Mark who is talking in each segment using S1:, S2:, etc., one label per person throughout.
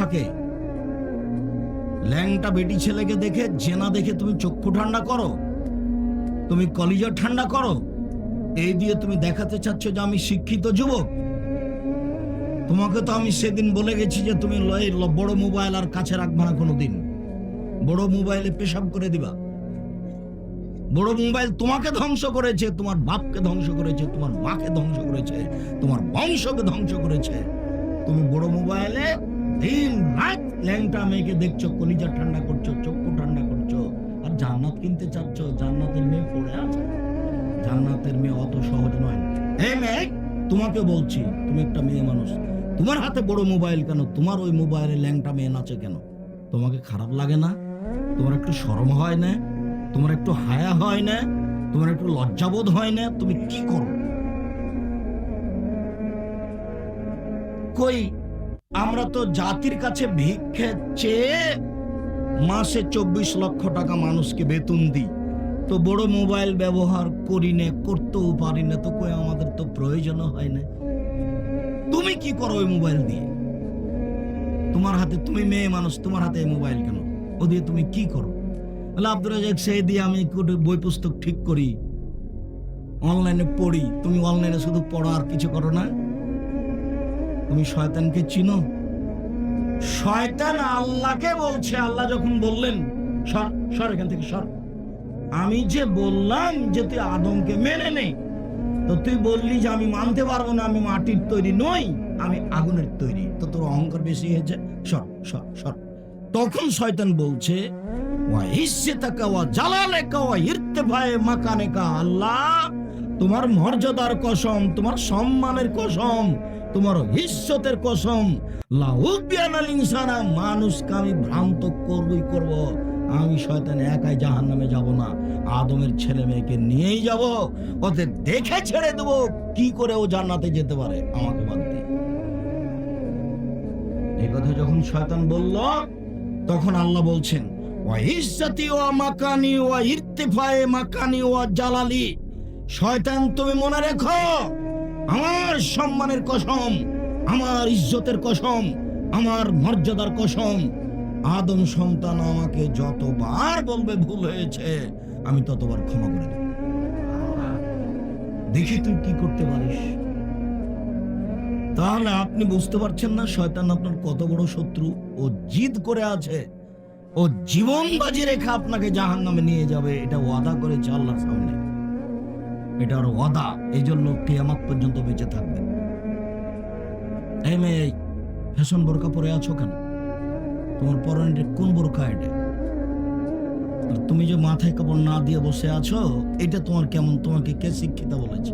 S1: কাকে? ল্যাংটা বেটি ছেলেকে দেখে, জেনা দেখে তুমি চক্ষু ঠান্ডা করো, তুমি কলিজা ঠান্ডা করো, এই দিয়ে তুমি দেখাতে চাচ্ছ যে আমি শিক্ষিত যুবক। তোমাকে তো আমি সেদিন বলে গেছি যে তুমি বড় মোবাইল আর কাছে রাখবা না কোনোদিন। বড় মোবাইলে পেশাব করে দিবা। বড় মোবাইল তোমাকে ধ্বংস করেছে, তোমার বাপকে ধ্বংস করেছে, তোমার মাকে ধ্বংস করেছে, তোমার বংশকে ধ্বংস করেছে। তুমি বড় মোবাইলে দিন রাত ল্যাংটা মেয়েকে দেখছো, কলিজা ঠান্ডা করছো, চক্ষু ঠান্ডা করছো, আর জান্নাত কিনতে চাচ্ছ। জান্নাতের মেয়ে পড়ে আছে। জান্নাতের মেয়ে অত সহজ নয়। এই মেয়ে, তোমাকে বলছি, তুমি একটা মেয়ে মানুষ, তোমার হাতে বড় মোবাইল কেন? তোমার ওই মোবাইলে ল্যাংটা মেয়ে নাচে কেন? তোমাকে খারাপ লাগে না? তোমার একটু শরম হয় না? তোমার একটু হায়া হয় না? তোমার একটু লজ্জাবোধ হয় না? তুমি কি করো? কই, আমরা তো জাতির কাছে ভিক্ষে চেয়ে মাসে 24 লক্ষ টাকা মানুষকে বেতন দিই, তো বড় মোবাইল ব্যবহার করি না, করতেও পারি না, তো কই আমাদের তো প্রয়োজন হয় না। তুমি কি করো ওই মোবাইল দিয়ে? তোমার হাতে, তুমি মেয়ে মানুষ, তোমার হাতে মোবাইল কেন? ও দিয়ে তুমি কি করো? আব্দুর রাজাক, সেই দিয়ে আমি বই পুস্তক ঠিক করি, অনলাইনে পড়ি। তুমি অনলাইনে শুধু পড়ো আর কিছু করো না? তুমি শয়তানকে চিনো? শয়তান আল্লাহকে বলছে। আল্লাহ যখন বললেন সর সর এখান থেকে সর, আমি যে বললাম যে তুই আদমকে মেনে নে, তো তুই বললি যে আমি মানতে পারবো না, আমি মাটির তৈরি নই, আমি আগুনের তৈরি, তো তোর অহংকার বেশি হয়েছে, সর সর সর। তখন শয়তান বলছে আল্লাহ, তোমার মর্যাদার কসম, তোমার সম্মানের কসম, তোমার ইজ্জতের কসম, মানুষকে আমি ভ্রান্ত করবই করব। আমি শয়তান একাই জাহান্নামে যাব না, আদমের ছেলে মেয়েকে নিয়েই যাব, ওদের দেখে ছেড়ে দেবো কি করে ও জান্নাতে যেতে পারে আমাকে বাদ দিয়ে। এই কথা যখন শয়তান বলল, তখন আল্লাহ বলছেন শয়তান, তুমি মনে রেখো, আমার সম্মানের কসম, আমার ইজ্জতের কসম, আমার মর্যাদার কসম, আদম সন্তান আমাকে যতবার বলবে ভুল হয়েছে, আমি ততবার ক্ষমা করে দেব। দেখি তুই কি করতে পারিস। তাহলে আপনি বুঝতে পারছেন না শয়তান আপনার কত বড় শত্রু? ও জিদ করে আছে, ও জীবন বাজি রেখে আপনাকে জাহান্নামে নিয়ে যাবে, এটা ওয়াদা করেছে আল্লাহর সামনে। এটার ওয়াদা, এই জন্য কিয়ামত পর্যন্ত বেঁচে থাকবে। এই মেয়ে, ফ্যাশন বোরকা পরে আছো কেন? তোমার পরনে কোন বোরকা এটা? আর তুমি যে মাথায় কাপড় না দিয়ে বসে আছো, এটা তোমার কেমন? তোমাকে কে শিক্ষিতা বলেছে?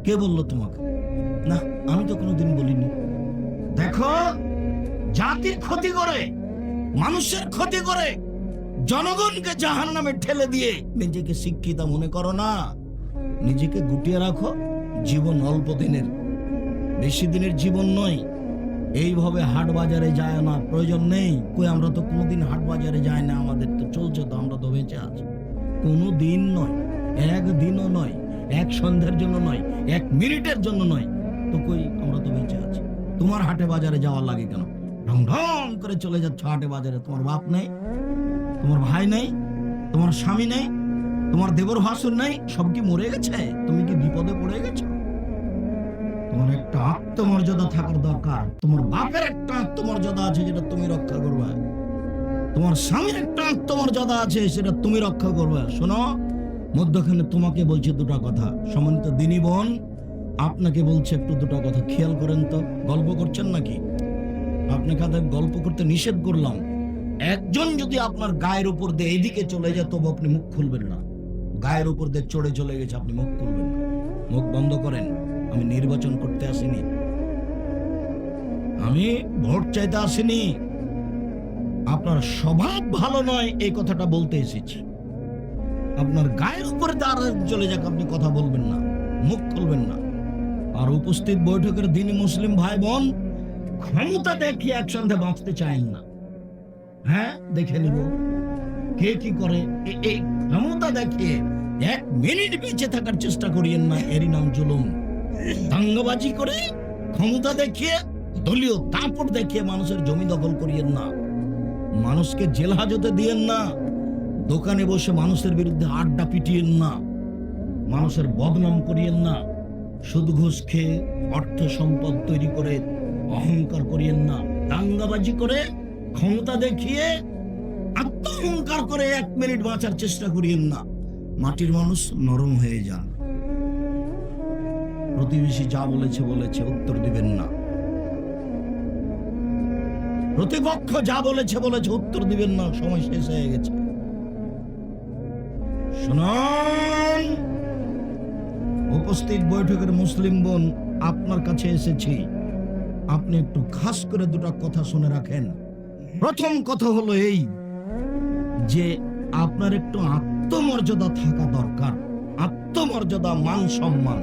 S1: কে বললো তোমাকে? না, আমি তো কোনোদিন বলিনি। দেখো, জাতির ক্ষতি করে, মানুষের ক্ষতি করে, জনগণকে জাহান্নামে ঠেলে দিয়ে নিজেকে শিক্ষিতা মনে করো না। নিজেকে গুটিয়ে রাখো। জীবন অল্প দিনের, বেশি দিনের জীবন নয়। এইভাবে হাট বাজারে যায় না, প্রয়োজন নেই। কই, আমরা তো কোনোদিন হাট বাজারে যাই না, আমাদের তো চলছে, তো আমরা তো বেঁচে আছি। কোনো দিন নয়, একদিনও নয়, এক সন্ধ্যার জন্য নয়, 1 মিনিটের জন্য নয়, তো কই আমরা তো বেঁচে আছি। তোমার হাটে বাজারে যাওয়ার লাগে কেন? ঢং ঢং করে চলে যাচ্ছ হাটে বাজারে। তোমার বাপ নেই, তোমার ভাই নেই, তোমার স্বামী নেই, তোমার দেবর ভাসুর নেই, সব কি মরে গেছে? তুমি কি বিপদে পড়ে গেছো? তোমার একটা আত্মমর্যাদা থাকার দরকার। তোমার বাপের একটা আত্মমর্যাদা আছে, যেটা তুমি রক্ষা করবে। তোমার স্বামীর একটা আত্মমর্যাদা আছে, সেটা তুমি রক্ষা করবে। শোনো, মধ্যখানে তোমাকে বলছে দুটো কথা। সম্মানিত দিনী বোন, আপনাকে বলছে একটু দুটো কথা খেয়াল করেন তো। গল্প করছেন নাকি? আপনাকে গল্প করতে নিষেধ করলাম। একজন যদি আপনার গায়ের উপর দিয়ে এইদিকে চলে যায়, তবু আপনি মুখ খুলবেন না। গায়ের উপর দিয়ে চড়ে চলে গেছে, আপনি মুখ খুলবেন না। মুখ বন্ধ করেন। আমি নির্বাচন করতে আসিনি, আমি ভোট চাইতে আসিনি। আপনার স্বভাব ভালো নয়, এই কথাটা বলতে এসেছি। আপনার গায়ের উপরে দাঁড় চলে যাক, আপনি কথা বলবেন না, মুখ খুলবেন না। আর উপস্থিত বৈঠকের দিনী মুসলিম ভাই বোন, ক্ষমতা দেখিয়ে একসঙ্গে বাঁচতে চাইন না। হ্যাঁ, দেখে নিব কে কি করে। এই ক্ষমতা দেখিয়ে 1 মিনিট বেঁচে থাকার চেষ্টা করিয়েন না, এরই নাম জুলুম। দাঙ্গাবাজি করে, ক্ষমতা দেখিয়ে দলীয় দাপট দেখিয়ে মানুষের জমি দখল করিয়েন না, মানুষকে জেল হাজতে দিয়েন না, দোকানে বসে মানুষের বিরুদ্ধে আড্ডা পিটিয়েন না, মানুষের বদনাম করিয়েন না, সুদ ঘুষ খেয়ে অর্থ সম্পদ তৈরি করে অহংকার করিয়েন না, দাঙ্গাবাজি করে ক্ষমতা দেখিয়ে আত্ম অহংকার করে 1 মিনিট বাঁচার চেষ্টা করিয়েন না। মাটির মানুষ নরম হয়ে যান। প্রতিবেশী যা বলেছে উত্তর দিবেন না। প্রতিপক্ষ যা বলেছে উত্তর দিবেন না। সময় শেষ হয়ে গেছে। শুনুন, উপস্থিত বৈঠকের মুসলিম বোন, আপনার কাছে এসেছি, আপনি একটু খাস করে 2টা কথা শুনে রাখেন। প্রথম কথা হলো এই যে আপনার একটু আত্মমর্যাদা থাকা দরকার। আত্মমর্যাদা, মান সম্মান।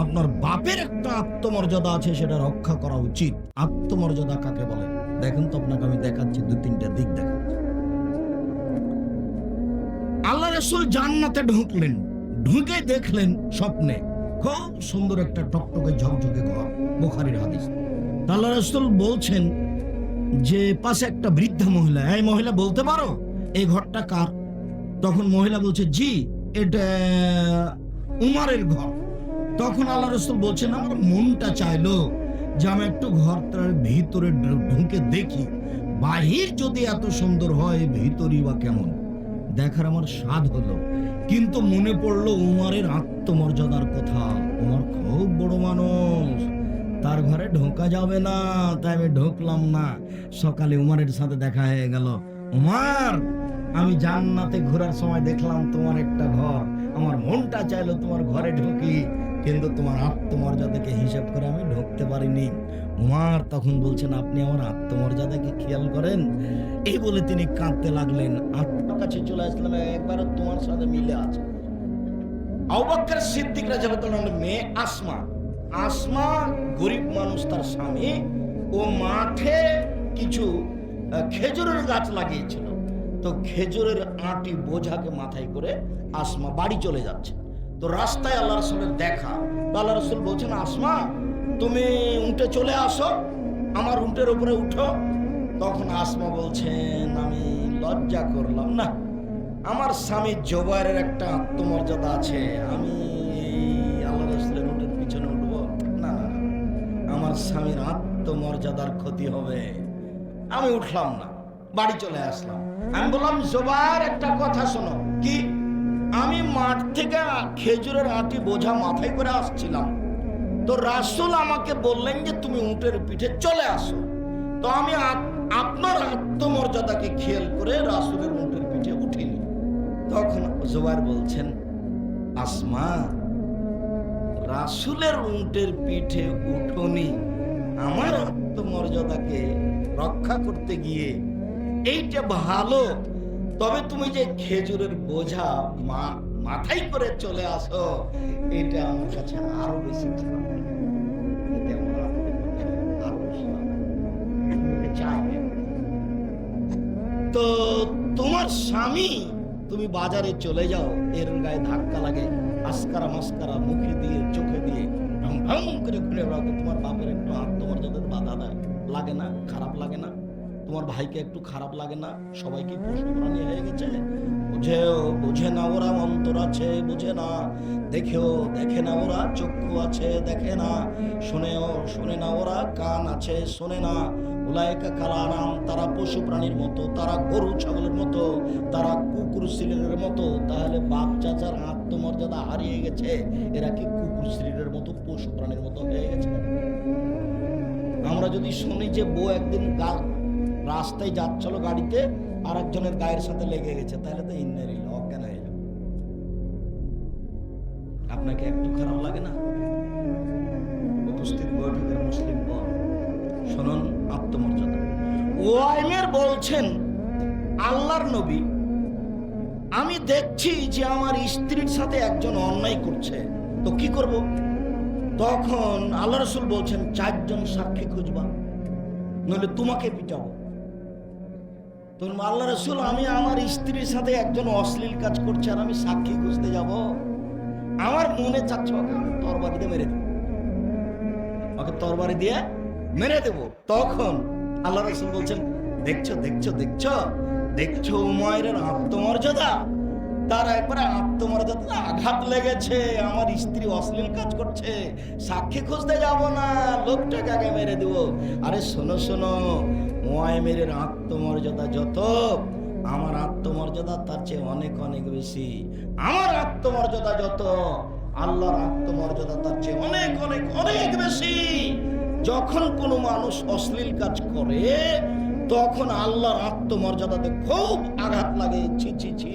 S1: আপনার বাপের একটা আত্মমর্যাদা আছে, সেটা রক্ষা করা উচিত। আত্মমর্যাদা কাকে বলে দেখেন তো, আপনাকে আমি দেখাচ্ছি, 2-3টা দিক দেখাচ্ছি। আল্লাহ রাসূল জান্নাতে ঢুকলেন, ঢুকে দেখলেন স্বপ্নে খুব সুন্দর একটা টকটকে ঝকঝকে ঘর, বুখারীর হাদিস। আল্লাহ রাসূল বলছেন যে পাশে একটা বৃদ্ধা মহিলা, এই মহিলা বলতে পারো এই ঘরটা কার? তখন মহিলা বলছে, জি এটা উমারের ঘর। তখন আল্লাহ রাসূল বলছেন, আমার মনটা চাইলো যে আমি একটু ঘরটার ভিতরে ঢুকে দেখি, বাহির যদি এত সুন্দর হয় ভিতরই বা কেমন, দেখার আমার স্বাদ হলো। কিন্তু মনে পড়লো উমারের আত্মমর্যাদার কথা। উমার খুব বড় মানুষ, তার ঘরে ঢোকা যাবে না, তাই আমি ঢুকলাম না। সকালে উমারের সাথে দেখা হয়ে গেল, উমার আমি জান্নাতে ঘোরার সময় দেখলাম তোমার একটা ঘর, আমার মনটা চাইলো তোমার ঘরে ঢুকি, কিন্তু তোমার আত্মমর্যাদাকে হিসাব করে আমি ঢুকতে পারিনি। উমার তখন বলছেন, আপনি আমার আত্মমর্যাদাকে খেয়াল করেন। এই বলে তিনি কাঁদতে লাগলেন। আপনার কাছে চলে আসলাম, একবার তোমার সাথে মিলে আছে। আবু বকর সিদ্দিক রাদিয়াল্লাহু আনহু মেয়ে আসমা। আসমা গরিব মানুষ, তার স্বামী ও মাঠে কিছু খেজুরের গাছ লাগিয়েছিল। তো খেজুরের আটি বোঝাকে মাথায় করে আসমা বাড়ি চলে যাচ্ছে। তো রাস্তায় আল্লাহ রাসূলের দেখা। আল্লাহ রাসূল বলছেন, আসমা তুমি উঠে চলে আসো, আমার উটের উপরে উঠো। তখন আসমা বলছেন, আমি লজ্জা করলাম না, আমার স্বামী জুবাইরের একটা আত্মমর্যাদা আছে, আমি আল্লাহ রাসূলের উটের পিছনে উঠবো না, আমার স্বামীর আত্মমর্যাদার ক্ষতি হবে। আমি উঠলাম না, বাড়ি চলে আসলাম। আমি বললাম, জুবাইর একটা কথা শোনো। কি? আমি মাঠ থেকে খেজুরের আটি বোঝা মাথায় করে আসছিলাম, তো রাসূল আমাকে বললেন যে তুমি উটের পিঠে চলে আসো। তো আমি আপনার আত্মমর্যাদাকে খেয়াল করে রাসূলের উটের পিঠে উঠিনি। তখন জুবাইর বলছেন, আসমা রাসূলের উটের পিঠে উঠোনি, আমার আত্মমর্যাদাকে রক্ষা করতে গিয়ে এইটা ভালো, তবে তুমি যে খেজুরের বোঝা মাথায় করে চলে আসো, এটা আমার কাছে আরো বেশি খারাপ লাগে। এটা আমার আরো বেশি চাই। তো তোমার স্বামী, তুমি বাজারে চলে যাও, এর গায়ে ধাক্কা লাগে, আসকারা মাস্কারা মুখে দিয়ে চোখে দিয়ে ঢং ঢং করে ঘুরে বেড়াও, তোমার বাপের একটু আত্মমর্যাদার বাধা দেয়, লাগে না? খারাপ লাগে না? তোমার ভাইকে একটু খারাপ লাগে না? সবাইকে পশু প্রাণী হয়ে গেছে, বুঝে না ওরা, অন্তর আছে বুঝে না, দেখে না ওরা, চক্ষু আছে দেখে না, শোনে না ওরা, কান আছে শোনে না। উলাইকা কালানাম, তারা পশু প্রাণীর মতো, তারা গরু ছাগলের মতো, তারা কুকুর শ্রীলের মতো। তাহলে বাপ চাচার আত্মমর্যাদা হারিয়ে গেছে, এরা কি কুকুর শ্রীলের মতো, পশু প্রাণীর মতো হয়ে গেছে? আমরা যদি শুনি যে বউ একদিন রাস্তায় যাচ্ছিল গাড়িতে, আর একজনের গায়ের সাথে লেগে গেছে, তাহলে তো ইন্নারিল অজ্ঞান হয়ে যাবে। আপনাকে একটু খারাপ লাগে না? উপস্থিত বৈঠকের মুসলিম বোন, শুনুন আত্মমর্যাদা। ওয়াইমের বলছেন, আল্লাহর নবী, আমি দেখছি যে আমার স্ত্রীর সাথে একজন অন্যায় করছে, তো কি করব? তখন আল্লাহ রাসূল বলছেন, 4 জন সাক্ষী খুঁজবা, নইলে তোমাকে পিটাবো। তখন আল্লাহ রাসূল, আমি আমার স্ত্রীর সাথে একজন অশ্লীল কাজ করছে আর আমি সাক্ষী খুঁজতে যাব? আমার মনে চাচ্ছে ওকে তরবারি দিয়ে মেরে দেব, ওকে তরবারি দিয়ে মেরে দেব। তখন আল্লাহ রাসূল বলছেন, দেখছো দেখছো দেখছো দেখছো উমাইরের আত্মমর্যাদা, তার একবারে আত্মমর্যাদা আঘাত লেগেছে। আমার স্ত্রী অশ্লীল কাজ করছে, সাক্ষী খুঁজতে যাব না, লোকটাকে আগে মেরে দেব। আরে শোনো শোনো, মুয়াইমেরের আত্মমর্যাদা যত, আমার আত্মমর্যাদা তার চেয়ে অনেক অনেক বেশি। আমার আত্মমর্যাদা যত, আল্লাহর আত্মমর্যাদা তার চেয়ে অনেক অনেক অনেক বেশি। যখন কোনো মানুষ অশ্লীল কাজ করে তখন আল্লাহর আত্মমর্যাদাতে খুব আঘাত লাগে। ছি ছি ছি।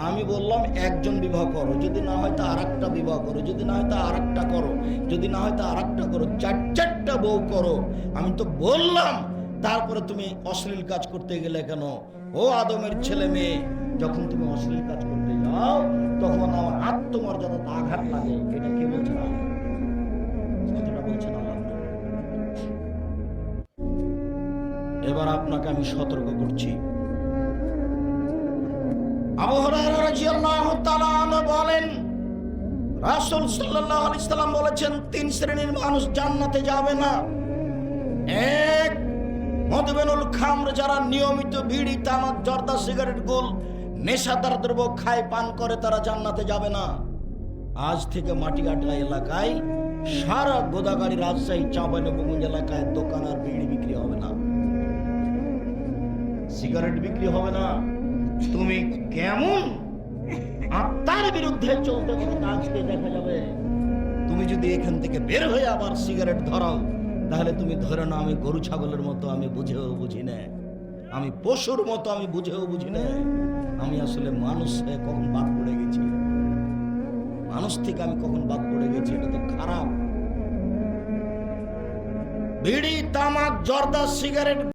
S1: আমি বললাম একজন বিবাহ করো, যদি না হয় তা আরেকটা বিবাহ করো, যদি না হয় তা আরেকটা করো, যদি না হয় তা আরেকটা করো, চারটা বউ করো। আমি তো বললাম, তারপরে তুমি অশ্লীল কাজ করতে গেলে কেন? ও আদমের ছেলে মেয়ে, যখন তুমি অশ্লীল কাজ করতে যাও তখন আমার আত্মমর্যাদাতে আঘাত লাগে। এটা কি বলছেন আল্লাহ? কথাটা বলছেন আল্লাহ। এবার আপনাকে আমি সতর্ক করছি। আবু হুরায়রা রাদিয়াল্লাহু তাআলা আনহু বলেন, রাসূল সাল্লাল্লাহু আলাইহি সাল্লাম বলেছেন, তিন শ্রেণীর মানুষ জান্নাতে যাবে না। এক, মদবেনুল খামর, যারা নিয়মিত বিড়ি, তামাক, জর্দা, সিগারেট, গোল, নেশাদার দ্রব্য খায়, পান করে, তারা জান্নাতে যাবে না। আজ থেকে মাটিঘাটা এলাকায়, সারা গোদাগাড়ি, রাজশাহী, চাঁপাইনবাবগঞ্জ এলাকায় দোকান আর বিড়ি বিক্রি হবে না, সিগারেট বিক্রি হবে না। তুমি কেমন আত্মার বিরুদ্ধে চলতে পারো আজকে দেখা যাবে। তুমি যদি এখান থেকে বের হয়ে আবার সিগারেট ধরাও, তাহলে তুমি ধরে না আমি গরু ছাগলের মতো আমি বুঝেও বুঝি না, আমি পশুর মতো আমি বুঝেও বুঝি না। আমি আসলে মানুষ হয়ে কখন বাদ পড়ে গেছি, মানুষ থেকে আমি কখন বাদ পড়ে গেছি। এটা তো খারাপ। বিড়ি, তামাক, জর্দা, সিগারেট